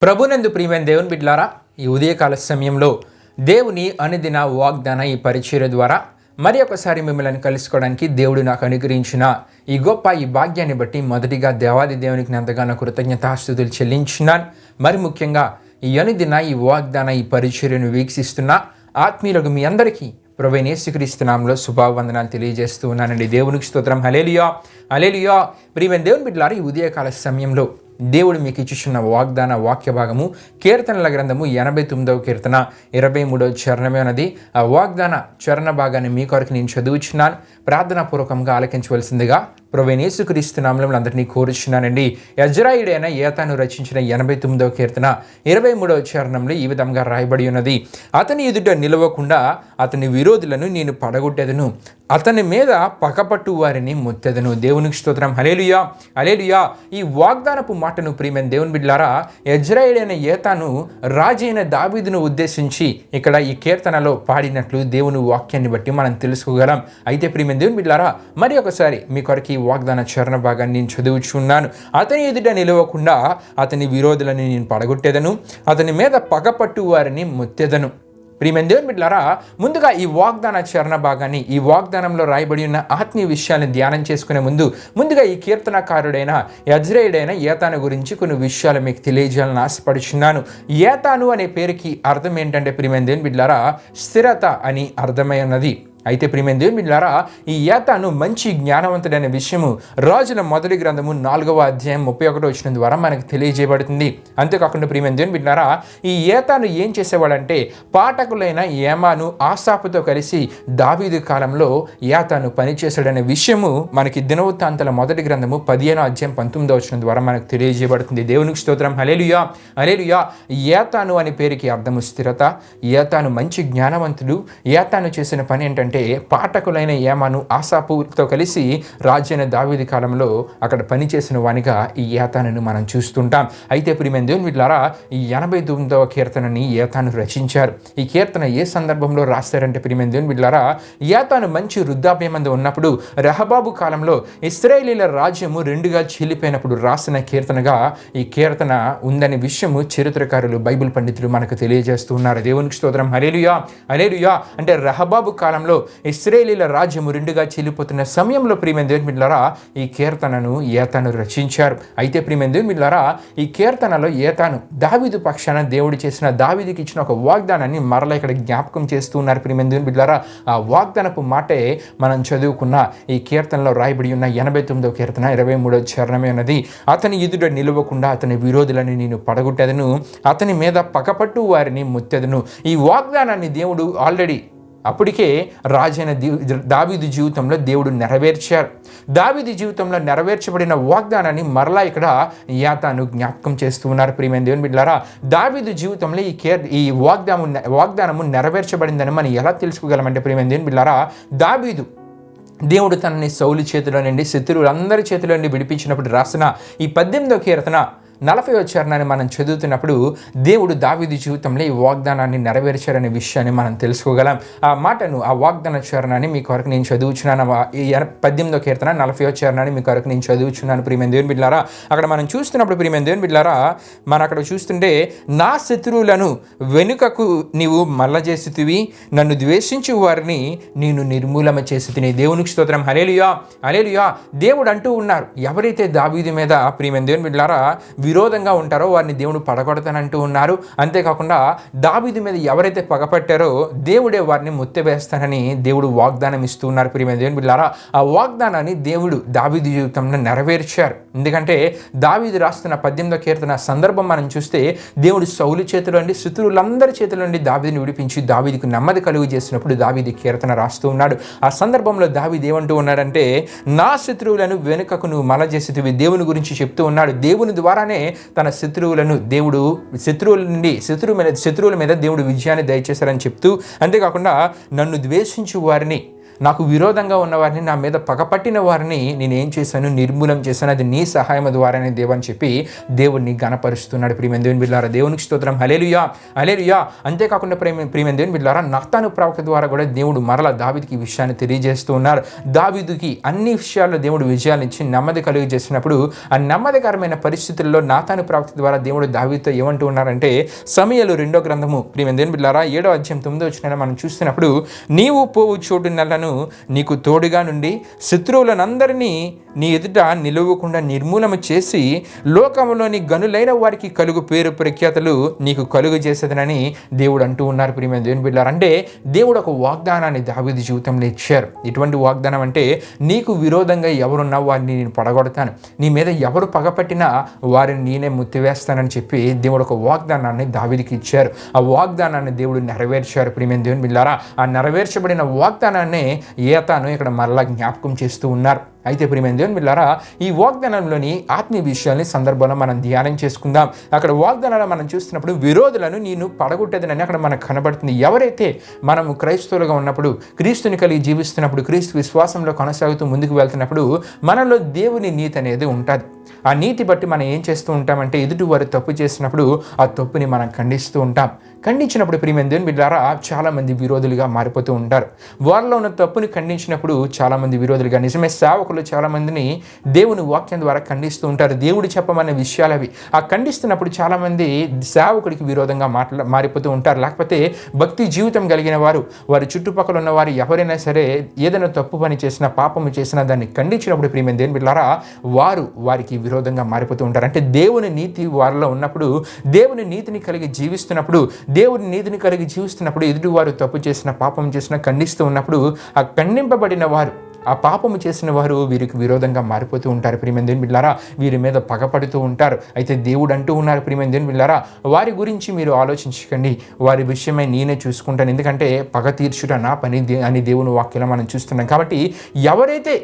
ప్రభునందు ప్రియమైన దేవుని బిడ్డలారా, ఈ ఉదయకాల సమయంలో దేవుని అనుదిన వాగ్దాన ఈ పరిచర్య ద్వారా మరి ఒకసారి మిమ్మల్ని కలుసుకోవడానికి దేవుడు నాకు అనుగ్రహించిన ఈ గొప్ప ఈ భాగ్యాన్ని బట్టి మొదటిగా దేవాది దేవునికి ఎంతగానో కృతజ్ఞతాస్తుతులు చెల్లించున్నాను. మరి ముఖ్యంగా ఈ అనుదిన ఈ వాగ్దాన ఈ పరిచర్యను వీక్షిస్తున్న ఆత్మీయులకు మీ అందరికీ ప్రభువైన యేసుక్రీస్తు నామములో శుభావందనాలు తెలియజేస్తూ ఉన్నానండి. దేవునికి స్తోత్రం. హల్లెలూయా హల్లెలూయా. ప్రియమైన దేవుని బిడ్డలారా, ఈ ఉదయకాల సమయంలో దేవుడు మీకు ఇచ్చుచున్న వాగ్దాన వాక్య భాగము కీర్తనల గ్రంథము 89వ కీర్తన 23వ చరణమే ఉన్నది. ఆ వాగ్దాన చరణ భాగాన్ని మీ కొరకు నేను చదువుచున్నాను. ప్రార్థనాపూర్వకంగా ఆలకించవలసిందిగా ప్రభువైన యేసుక్రీస్తు నామములో అందరినీ కోరుచున్నానండి. యజ్రాయుడైన ఏతాను రచించిన 89వ కీర్తన 23వ చరణంలో ఈ విధంగా రాయబడి ఉన్నది. అతని ఎదుట నిలవకుండా అతని విరోధులను నేను పడగొట్టెదను, అతని మీద పగపట్టు వారిని ముత్తెదను. దేవునికి స్తోత్రం. హల్లెలూయా హల్లెలూయా. ఈ వాగ్దానపు మాటను ప్రియమైన దేవుని బిడ్డలారా, యజ్రాయుడైన ఏతాను రాజైన దావీదును ఉద్దేశించి ఇక్కడ ఈ కీర్తనలో పాడినట్లు దేవుని వాక్యాన్ని బట్టి మనం తెలుసుకోగలం. అయితే ప్రియమైన దేవుని బిడ్డలారా, మరి ఒకసారి మీ కొరకు ఈ వాగ్దాన చరణ భాగాన్ని నేను చదువుచున్నాను. అతని ఎదుట నిలవకుండా అతని విరోధులను నేను పడగొట్టేదను, అతని మీద పగపట్టు వారిని ముత్తెదను. ప్రియమైన దేవుని బిడ్డలారా, ముందుగా ఈ వాగ్దాన చరణ భాగాన్ని, ఈ వాగ్దానంలో రాయబడి ఉన్న ఆత్మీయ విషయాలను ధ్యానం చేసుకునే ముందుగా ఈ కీర్తనకారుడైన యజ్రాయుడైన ఏతాను గురించి కొన్ని విషయాలు మీకు తెలియజేయాలని ఆశపడుచున్నాను. ఏతాను అనే పేరుకి అర్థం ఏంటంటే ప్రియమైన దేవుని బిడ్డలారా, స్థిరత అని అర్థమై ఉన్నది. అయితే ప్రియమైన దేవుని బిడ్డలారా, ఈ ఏతాను మంచి జ్ఞానవంతుడైన విషయము రాజుల మొదటి గ్రంథము 4వ అధ్యాయం 31వ వచనం ద్వారా మనకు తెలియజేయబడుతుంది. అంతేకాకుండా ప్రియమైన దేవుని బిడ్డలారా, ఈ ఏతాను ఏం చేసేవాడంటే పాఠకులైన ఏమాను ఆసాపుతో కలిసి దావీదు కాలంలో ఏతాను పనిచేశాడనే విషయము మనకి దినవృత్తాంతాల మొదటి గ్రంథము 15వ అధ్యాయం 19వ వచనం ద్వారా మనకు తెలియజేయబడుతుంది. దేవునికి స్తోత్రం. హల్లెలూయా హల్లెలూయా. ఏతాను అనే పేరుకి అర్థము స్థిరత. ఏతాను మంచి జ్ఞానవంతుడు. ఏతాను చేసిన పని ఏంటంటే పాఠకులైన ఏమాను ఆసాపుతో కలిసి రాజైన దావీదు కాలంలో అక్కడ పనిచేసిన వానిగా ఈ ఏతానును మనం చూస్తుంటాం. అయితే ప్రియమైన దేవుని బిడ్డలారా, ఈ 89వ కీర్తనని ఏతాను రచించారు. ఈ కీర్తన ఏ సందర్భంలో రాస్తారంటే ప్రియమైన దేవుని బిడ్డలారా, ఏతాను మంచి వృద్ధాప్యమందు ఉన్నప్పుడు రెహబాబు కాలంలో ఇశ్రాయేలీల రాజ్యము రెండుగా చీలిపోయినప్పుడు రాసిన కీర్తనగా ఈ కీర్తన ఉందనే విషయము చరిత్రకారులు, బైబిల్ పండితులు మనకు తెలియజేస్తున్నారు. దేవునికి స్తోత్రం. హల్లెలూయా హల్లెలూయా. అంటే రెహబాబు కాలంలో ఇశ్రాయేలీల రాజ్యము రెండుగా చీలిపోతున్న సమయంలో ప్రియమైన దేవుని బిడ్డలారా, ఈ కీర్తనను ఏతాను రచించారు. అయితే ప్రియమైన దేవుని బిడ్డలారా, ఈ కీర్తనలో ఏతాను దావీదు పక్షాన దేవుడు చేసిన, దావీదుకి ఇచ్చిన ఒక వాగ్దానాన్ని మరలా ఇక్కడ జ్ఞాపకం చేస్తూ ఉన్నారు. ప్రియమైన దేవుని బిడ్డలారా, ఆ వాగ్దానపు మాటే మనం చదువుకున్న ఈ కీర్తనలో రాయబడి ఉన్న 89వ కీర్తన 23వ చరణమే ఉన్నది. అతని ఎదుట నిలవకుండా అతని విరోధులని నేను పడగొట్టెదను, అతని మీద పగపట్టు వారిని ముత్తెదను. ఈ వాగ్దానాన్ని దేవుడు ఆల్రెడీ అప్పటికే రాజైన దావీదు జీవితంలో దేవుడు నెరవేర్చారు. దావీదు జీవితంలో నెరవేర్చబడిన వాగ్దానాన్ని మరలా ఇక్కడ ఏతాను జ్ఞాపకం చేస్తూ ఉన్నారు. ప్రియమైన దేవుని బిడ్డలారా, దావీదు జీవితంలో ఈ వాగ్దానము నెరవేర్చబడిందని మనం ఎలా తెలుసుకోగలమంటే ప్రియమైన దేవుని బిడ్డలారా, దేవుడు తనని సౌలు చేతిలో నుండి, శత్రువులందరి చేతిలో నుండి విడిపించినప్పుడు రాసిన ఈ 18వ కీర్తన 40వ చరణాన్ని మనం చదువుతున్నప్పుడు దేవుడు దావీదు జీవితంలో ఈ వాగ్దానాన్ని నెరవేర్చారనే విషయాన్ని మనం తెలుసుకోగలం. ఆ మాటను, ఆ వాగ్దాన చరణాన్ని మీ కొరకు నేను చదువుచున్నాను. ఈ 18వ కీర్తన 40వ చరణాన్ని మీ కొరకు నేను చదువుచున్నాను. ప్రియమైన దేవుని బిడ్డలారా, అక్కడ మనం చూస్తున్నప్పుడు ప్రియమైన దేవుని బిడ్డలారా, మనం అక్కడ చూస్తుంటే, నా శత్రువులను వెనుకకు నీవు మల్లజేసితివి, నన్ను ద్వేషించు వారిని నేను నిర్మూలన చేసి తిని. దేవునికి స్తోత్రం. హల్లెలూయా హల్లెలూయా. దేవుడు అంటూ ఉన్నారు, ఎవరైతే దావీదు మీద ప్రియమైన దేవుని బిడ్డలారా విరోధంగా ఉంటారో వారిని దేవుడు పడగొడతానంటూ ఉన్నారు. అంతేకాకుండా దావీదు మీద ఎవరైతే పగపట్టారో దేవుడే వారిని ముత్తెవేస్తానని దేవుడు వాగ్దానం ఇస్తూ ఉన్నారు. ప్రియమైన దేవుని బిడ్డలారా, ఆ వాగ్దానాన్ని దేవుడు దావీదు జీవితంలో నెరవేర్చారు. ఎందుకంటే దావీదు రాస్తున్న 18వ కీర్తన సందర్భం మనం చూస్తే, దేవుడు సౌలు చేతిలో నుండి, శత్రువులందరి చేతిలో నుండి దావీదుని విడిపించి దావీదుకు నెమ్మది కలుగు చేసినప్పుడు దావీదు కీర్తన రాస్తూ ఉన్నాడు. ఆ సందర్భంలో దావీదు ఏమంటూ ఉన్నాడంటే, నా శత్రువులను వెనుకకు నువ్వు మల చేసేవి. దేవుని గురించి చెప్తూ ఉన్నాడు. దేవుని ద్వారానే తన శత్రువులను దేవుడు, శత్రువుల మీద దేవుడు విజయాన్ని దయచేశారని చెప్తూ, అంతేకాకుండా నన్ను ద్వేషించు వారిని, నాకు విరోధంగా ఉన్న వారిని, నా మీద పగపట్టిన వారిని నేనేం చేశాను, నిర్మూలం చేశాను, అది నీ సహాయం ద్వారానే దేవు అని చెప్పి దేవుడిని గణపరుస్తున్నాడు. ప్రియమైన దేవుని బిడ్డలారా, దేవునికి స్తోత్రం. హల్లెలూయా, హల్లెలూయా. అంతేకాకుండా ప్రియమైన దేవుని బిడ్డలారా, నతాను ప్రవక్త ద్వారా కూడా దేవుడు మరలా దావీదుకి ఈ విషయాన్ని తెలియజేస్తూ ఉన్నారు. దావీదుకి అన్ని విషయాల్లో దేవుడు విజయాలు ఇచ్చి నెమ్మది కలుగు చేసినప్పుడు ఆ నెమ్మదికరమైన పరిస్థితుల్లో నాతాను ప్రవక్త ద్వారా దేవుడు దావీదుతో ఏమంటూ ఉన్నారంటే, సమూయేలు 2వ గ్రంథము ప్రియమైన దేవుని బిడ్డలారా 7వ అధ్యాయం 9వ వచనాన్ని మనం చూస్తున్నప్పుడు, నీవు పోవు చోటు నెలను నీకు తోడుగా నుండి శత్రువులనందరినీ నీ ఎదుట నిలవకుండా నిర్మూలన చేసి లోకంలోని గనులైన వారికి కలుగు పేరు ప్రఖ్యాతలు నీకు కలుగు చేసేదనని దేవుడు అంటూ ఉన్నారు. ప్రియమైన దేవుని బిడ్డలారా, అంటే దేవుడు ఒక వాగ్దానాన్ని దావీదు జీవితంలో ఇచ్చారు. ఇటువంటి వాగ్దానం అంటే, నీకు విరోధంగా ఎవరున్నా వారిని నేను పడగొడతాను, నీ మీద ఎవరు పగపట్టినా వారిని నేనే ముత్తివేస్తానని చెప్పి దేవుడు ఒక వాగ్దానాన్ని దావీదుకి ఇచ్చారు. ఆ వాగ్దానాన్ని దేవుడు నెరవేర్చారు. ప్రియమైన దేవుని బిడ్డలారా, ఆ నెరవేర్చబడిన వాగ్దానాన్ని ఏతాను ఇక్కడ మరలా జ్ఞాపకం చేస్తూ ఉన్నారు. అయితే ప్రియమైన దేవుని బిడ్డలారా, ఈ వాగ్దానంలోని ఆత్మీయ విషయాల్ని సందర్భంలో మనం ధ్యానం చేసుకుందాం. అక్కడ వాగ్దానాలు మనం చూస్తున్నప్పుడు విరోధులను నేను పడగొట్టేదని అక్కడ మనకు కనబడుతుంది. ఎవరైతే మనము క్రైస్తవులుగా ఉన్నప్పుడు, క్రీస్తుని కలిగి జీవిస్తున్నప్పుడు, క్రీస్తు విశ్వాసంలో కొనసాగుతూ ముందుకు వెళ్తున్నప్పుడు మనలో దేవుని నీతి అనేది ఉంటుంది. ఆ నీతి బట్టి మనం ఏం చేస్తూ ఉంటామంటే, ఎదుటి వారు తప్పు చేసినప్పుడు ఆ తప్పుని మనం ఖండిస్తూ ఉంటాం. ఖండించినప్పుడు ప్రియమైన దేవుని బిడ్డలారా, చాలామంది విరోధులుగా మారిపోతూ ఉంటారు. వారిలో ఉన్న తప్పుని ఖండించినప్పుడు చాలామంది విరోధులుగా, నిజమే సేవకులు చాలామందిని దేవుని వాక్యం ద్వారా ఖండిస్తూ ఉంటారు. దేవుడు చెప్పమనే విషయాలు అవి. ఆ ఖండిస్తున్నప్పుడు చాలామంది సేవకుడికి విరోధంగా మారిపోతూ ఉంటారు. లేకపోతే భక్తి జీవితం కలిగిన వారు, వారి చుట్టుపక్కల ఉన్న వారు ఎవరైనా సరే ఏదైనా తప్పు పని చేసినా, పాపము చేసినా దాన్ని ఖండించినప్పుడు ప్రియమైన దేవుని బిడ్డలారా, వారికి విరోధంగా మారిపోతూ ఉంటారు. అంటే దేవుని నీతి వారిలో ఉన్నప్పుడు, దేవుని నీతిని కలిగి జీవిస్తున్నప్పుడు, దేవుని నీతిని కలిగి జీవిస్తున్నప్పుడు ఎదుటివారు తప్పు చేసిన, పాపం చేసిన ఖండిస్తూ ఉన్నప్పుడు ఆ ఖండింపబడిన వారు, ఆ పాపము చేసిన వారు వీరికి విరోధంగా మారిపోతూ ఉంటారు. ప్రియమైన దేవుని బిడ్డలారా, వీరి మీద పగపడుతూ ఉంటారు. అయితే దేవుడు అంటూ ఉన్నారు, ప్రియమైన దేవుని బిడ్డలారా, వారి గురించి మీరు ఆలోచించకండి, వారి విషయమై నేనే చూసుకుంటాను, ఎందుకంటే పగ తీర్చుట నా పని అని దేవుని వాక్యంలో మనం చూస్తున్నాం. కాబట్టి ఎవరైతే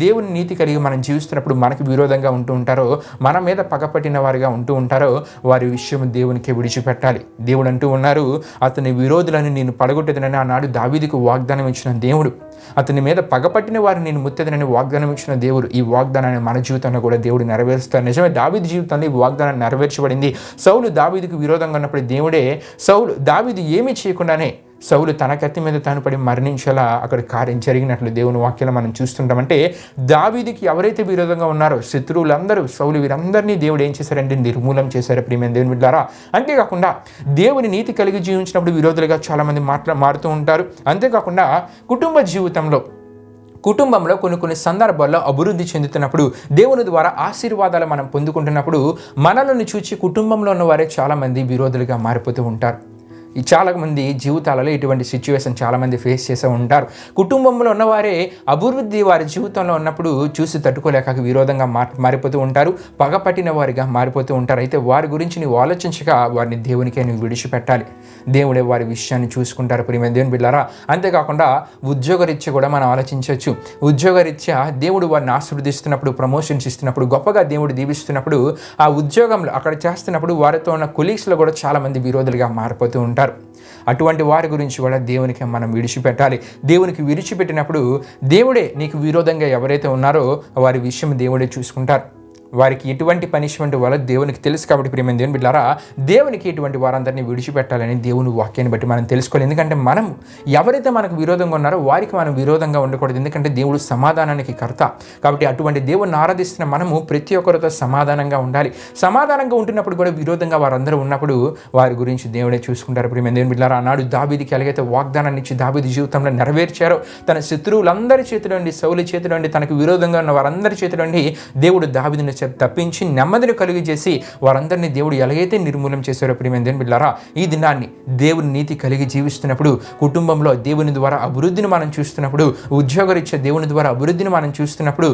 దేవుని నీతి కలిగి మనం జీవిస్తున్నప్పుడు మనకు విరోధంగా ఉంటూ ఉంటారో, మన మీద పగపట్టిన వారిగా ఉంటూ ఉంటారో, వారి విషయం దేవునికి విడిచిపెట్టాలి. దేవుడు అంటూ ఉన్నారు, అతని విరోధులను నేను పడగొట్టేదనని ఆనాడు దావీదుకు వాగ్దానం ఇచ్చిన దేవుడు, అతని మీద పగపట్టిన వారిని నేను ముత్తేదనని వాగ్దానం ఇచ్చిన దేవుడు, ఈ వాగ్దానాన్ని మన జీవితంలో కూడా దేవుడు నెరవేరుస్తారు. నిజమే, దావీదు జీవితంలో ఈ వాగ్దానం నెరవేర్చబడింది. సౌలు దావీదుకు విరోధంగా ఉన్నప్పుడు దావీదు ఏమీ చేయకుండానే సౌలు తన కత్తి మీద తాను పడి మరణించేలా అక్కడ కార్యం జరిగినట్లు దేవుని వాక్యాలు మనం చూస్తుంటామంటే, దావీదుకి ఎవరైతే విరోధంగా ఉన్నారో శత్రువులందరూ, సౌలు, వీరందరినీ దేవుడు ఏం చేశారంటే నిర్మూలం చేశారు. ప్రియమైన దేవుని బిడ్డలారా, అంతేకాకుండా దేవుని నీతి కలిగి జీవించినప్పుడు విరోధులుగా చాలామంది మారుతూ ఉంటారు. అంతేకాకుండా కుటుంబంలో కొన్ని సందర్భాల్లో అభివృద్ధి చెందుతున్నప్పుడు, దేవుని ద్వారా ఆశీర్వాదాలు మనం పొందుకుంటున్నప్పుడు మనలను చూచి కుటుంబంలో ఉన్న వారే చాలామంది విరోధులుగా మారిపోతూ ఉంటారు. చాలామంది జీవితాలలో ఇటువంటి సిచ్యువేషన్ చాలామంది ఫేస్ చేస్తూ ఉంటారు. కుటుంబంలో ఉన్నవారే అభివృద్ధి వారి జీవితంలో ఉన్నప్పుడు చూసి తట్టుకోలేక విరోధంగా మారిపోతూ ఉంటారు, పగపట్టిన వారిగా మారిపోతూ ఉంటారు. అయితే వారి గురించి నీవు ఆలోచించక వారిని దేవునికే నువ్వు విడిచిపెట్టాలి. దేవుడే వారి విషయాన్ని చూసుకుంటారు. ప్రియమైన దేవుని బిడ్డలారా, అంతేకాకుండా ఉద్యోగరీత్యా కూడా మనం ఆలోచించవచ్చు. ఉద్యోగరీత్యా దేవుడు వారిని ఆశీర్వదిస్తున్నప్పుడు, ప్రమోషన్స్ ఇస్తున్నప్పుడు, గొప్పగా దేవుడు దీవిస్తున్నప్పుడు, ఆ ఉద్యోగంలో అక్కడ చేస్తున్నప్పుడు వారితో ఉన్న కొలీగ్స్లో కూడా చాలామంది విరోధులుగా మారిపోతూ ఉంటారు. అటువంటి వారి గురించి కూడా దేవునికి మనం విడిచిపెట్టాలి. దేవునికి విడిచిపెట్టినప్పుడు దేవుడే నీకు విరోధంగా ఎవరైతే ఉన్నారో వారి విషయం దేవుడే చూసుకుంటారు. వారికి ఎటువంటి పనిష్మెంట్ వల్ల దేవునికి తెలుసు. కాబట్టి ప్రియమైన దేవుని బిడ్డలారా, దేవునికి ఎటువంటి వారందరినీ విడిచిపెట్టాలని దేవుని వాక్యాన్ని బట్టి మనం తెలుసుకోవాలి. ఎందుకంటే మనం ఎవరైతే మనకు విరోధంగా ఉన్నారో వారికి మనం విరోధంగా ఉండకూడదు. ఎందుకంటే దేవుడు సమాధానానికి కర్త. కాబట్టి అటువంటి దేవుని ఆరాధిస్తున్న మనము ప్రతి ఒక్కరితో సమాధానంగా ఉండాలి. సమాధానంగా ఉంటున్నప్పుడు కూడా విరోధంగా వారందరూ ఉన్నప్పుడు వారి గురించి దేవుడే చూసుకుంటారు. ప్రియమైన దేవుని బిడ్డలారా, ఆనాడు దావీదుకి ఎలాగైతే వాగ్దానాన్ని ఇచ్చి దావీదు జీవితంలో నెరవేర్చారో, తన శత్రువులందరి చేతిలో నుండి, సౌలు చేతిలో నుండి, తనకు విరోధంగా ఉన్న వారందరి చేతిలో నుండి దేవుడు దావీదుని తప్పించి నెమ్మదిని కలుగు చేసి వారందరినీ దేవుడు ఎలాగైతే నిర్మూలం చేశారో, ప్రియమైన దేవుని బిడ్డలారా, ఈ దినాన్ని దేవుని నీతి కలిగి జీవిస్తున్నప్పుడు, కుటుంబంలో దేవుని ద్వారా అభివృద్ధిని మనం చూస్తున్నప్పుడు, ఉద్యోగరీత్యా దేవుని ద్వారా అభివృద్ధిని మనం చూస్తున్నప్పుడు,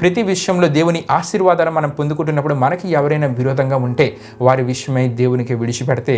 ప్రతి విషయంలో దేవుని ఆశీర్వాదాలు మనం పొందుకుంటున్నప్పుడు మనకి ఎవరైనా విరోధంగా ఉంటే వారి విషయమై దేవునికి విడిచిపెడితే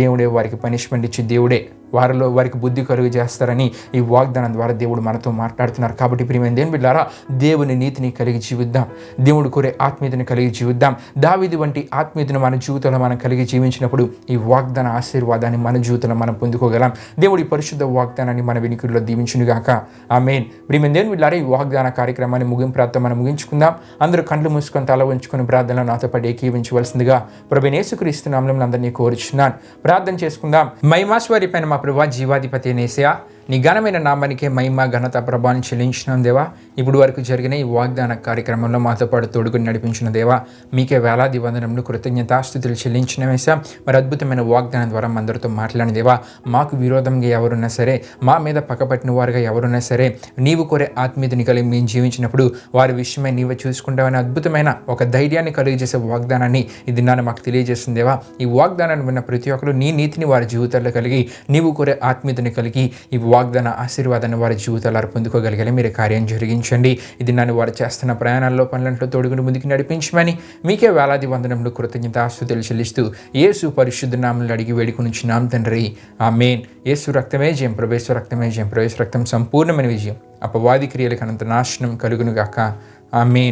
దేవుడే వారికి పనిష్మెంట్ ఇచ్చి దేవుడే వారికి బుద్ధి కలుగు చేస్తారని ఈ వాగ్దానం ద్వారా దేవుడు మనతో మాట్లాడుతున్నారు. కాబట్టి ప్రియమైన దేవుని బిడ్డలారా, దేవుని నీతిని కలిగి జీవిద్దాం, దేవుడు కోరే ఆత్మీయతను కలిగి జీవిద్దాం. దావీదు వంటి ఆత్మీయతను మన జీవితంలో మనం కలిగి జీవించినప్పుడు ఈ వాగ్దాన ఆశీర్వాదాన్ని మన జీవితంలో మనం పొందుకోగలం. దేవుడి పరిశుద్ధ వాగ్దానాన్ని మన వినికిడిలో దీవించునుగాక. ఆమేన్. ప్రియమైన దేవుని బిడ్డలారా, ఈ వాగ్దాన కార్యక్రమాన్ని ముగింపుతో మనం ముగించుకుందాం. అందరూ కళ్ళు మూసుకొని తల ఉంచుకొని ప్రార్థనలో నాతో పాటు ఏకీవించవలసిందిగా ప్రభువైన యేసుక్రీస్తు నామములో అందరినీ కోరుచున్నాను. ప్రార్థన చేసుకుందాం. మహిమాశ్వరి పైన మా ప్రభువా, జీవాధిపతి యేసయ్యా, నీ ఘనమైన నామానికే మహిమ ఘనత ప్రభావం చెల్లించినాం దేవా. ఇప్పుడు వరకు జరిగిన ఈ వాగ్దాన కార్యక్రమంలో మాతో పాటు తోడుకుని నడిపించిన దేవా, మీకే వేలాది వందనములు కృతజ్ఞతాస్తుతులు చెల్లించిన వేసా. మరి అద్భుతమైన వాగ్దానం ద్వారా అందరితో మాట్లాడిన దేవా, మాకు విరోధంగా ఎవరున్నా సరే, మా మీద పక్కపట్టిన వారుగా ఎవరున్నా సరే, నీవు కోరే ఆత్మీయతని కలిగి మేము జీవించినప్పుడు వారి విషయమై నీవే చూసుకుంటామని అద్భుతమైన ఒక ధైర్యాన్ని కలిగజేసే వాగ్దానాన్ని ఇది నాన్న మాకు తెలియజేస్తుంది దేవా. ఈ వాగ్దానాన్ని విన్న ప్రతి ఒక్కరు నీ నీతిని వారి జీవితాల్లో కలిగి, నీవు కోరే ఆత్మీయతని కలిగి ఈ వాగ్దాన ఆశీర్వాదాన్ని వారి జీవితాలు పొందుకోగలిగే మీరు కార్యం జరిగించండి. ఇది నన్ను వారు చేస్తున్న ప్రయాణాల్లో పనులంట్లో తోడుగుని ముందుకు నడిపించమని మీకే వేలాది వందనములు కృతజ్ఞతాస్తుతులు చెల్లిస్తూ యేసు పరిశుద్ధ నామములో అడిగి వేడుకొనుచున్నాం తండ్రి. ఆమేన్. యేసు రక్తమే జయం, ప్రభేశ్వర రక్తమే జయం, ప్రభేశ్వర రక్తం సంపూర్ణమైన విజయం, అపవాది క్రియలకు అనంత నాశనం కలుగునుగాక. ఆమేన్.